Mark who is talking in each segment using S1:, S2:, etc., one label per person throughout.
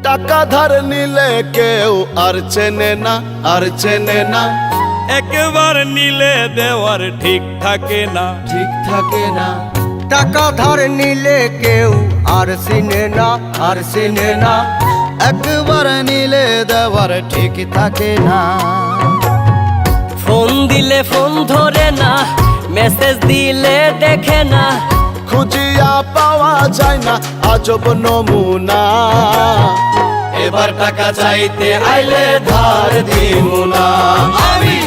S1: টাকা ধার নিলে কেউ আর চেনে না, আর চেনে না।
S2: একবার নিলে দেওয়ার ঠিক থাকে না,
S1: ঠিক থাকে না।
S3: টাকা ধার নিলে কেউ আর চিনে না, আর চিনে না।
S1: একবার নিলে দেওয়ার ঠিক থাকে না।
S4: ফোন দিলে ফোন ধরে না, মেসেজ দিলে দেখে না।
S1: খুঁজিয়া পাওয়া যায় না আজব নমুনা।
S2: এবার টাকা চাইতে আইলে ধার দিমু না আমি,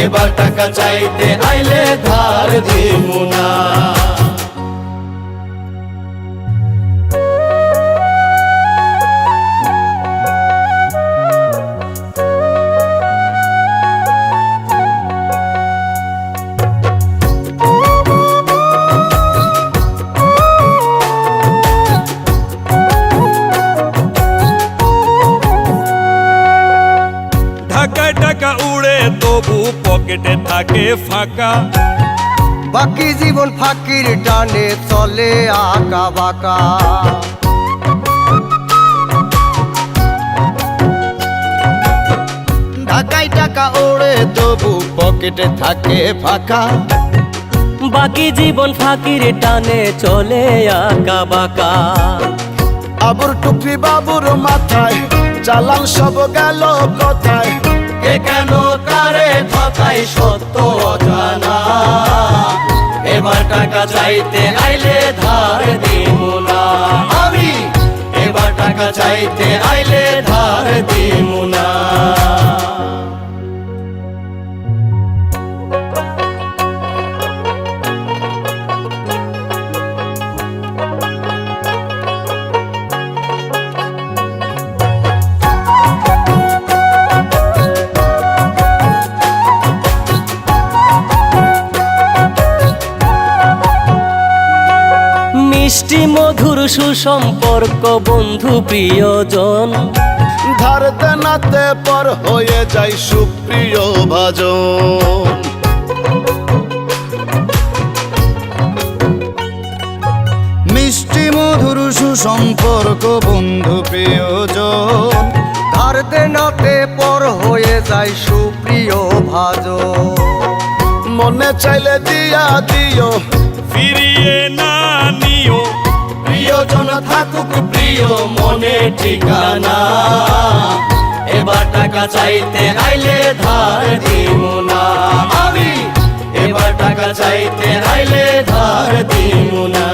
S2: এবার টাকা চাইতে আইলে ধার দিমু না। ঢাকায় টাকা উড়ে তবু পকেটে থাকে ফাঁকা।
S3: বাকি জীবন ফাঁকির টানে চলে আঁকা বাঁকা।
S1: ঢাকায় টাকা ওড়ে তবু পকেটে থাকে ফাঁকা।
S4: বাকি জীবন ফাঁকির টানে চলে আঁকা বাঁকা।
S1: আবুর টুকরি বাবুর মাথায় চালান সব গেল কোথায়।
S2: কে কেন কারে ঠকাই সত্য অজানা। এবার টাকা চাইতে আইলে ধার দিমু না আমি, এবার টাকা চাইতে আইলে ধার দিমু না।
S4: মিষ্টি মধুর সুসম্পর্ক বন্ধু প্রিয়জন।
S1: ধার দেনাতে পর হয়ে যায় সুপ্রিয় ভাজন। মিষ্টি মধুর সুসম্পর্ক বন্ধু প্রিয়জন।
S3: ধার দেনাতে পর হয়ে যায় সুপ্রিয় ভাজন।
S1: মনে চাইলে দিয়া দিও,
S2: ফিরিয়ে না নিও। প্রিয়জন থাকুক প্রিয় মনে ঠিকানা। এবার টাকা চাইতে আইলে ধার দিমু না আমি, এবার টাকা চাইতে আইলে ধার দিমু না।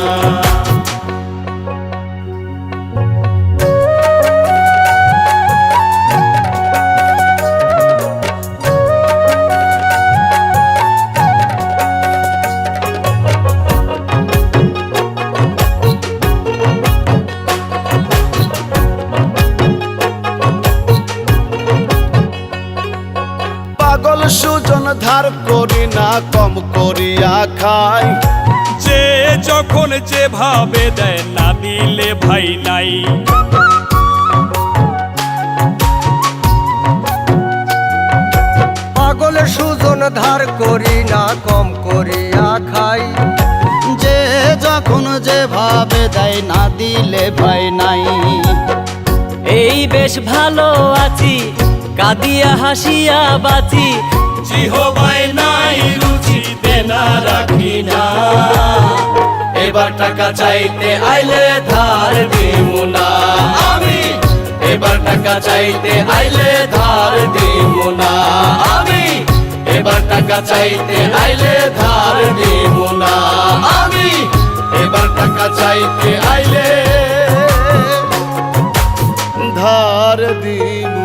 S1: পাগল সুজন ধার করি না কম করিয়া খাই।
S2: যে যখন যেভাবে দেয় না দিলে ভাই নাই।
S3: পাগল সুজন ধার করি না কম করিয়া খাই।
S1: যে যখন যেভাবে দেয় না দিলে ভাই নাই।
S4: এই বেশ ভালো আছি, কাঁদিয়া হাসিয়া বাঁচি।
S2: জিহবাই নাই রুচি দেনা রাখি না। এবার টাকা চাইতে আইলে ধার দিমু না আমি, এবার টাকা চাইতে আইলে ধার দিমু না আমি, এবার টাকা চাইতে আইলে ধার দিমু না আমি, এবার টাকা চাইতে আইলে
S1: ধার দিব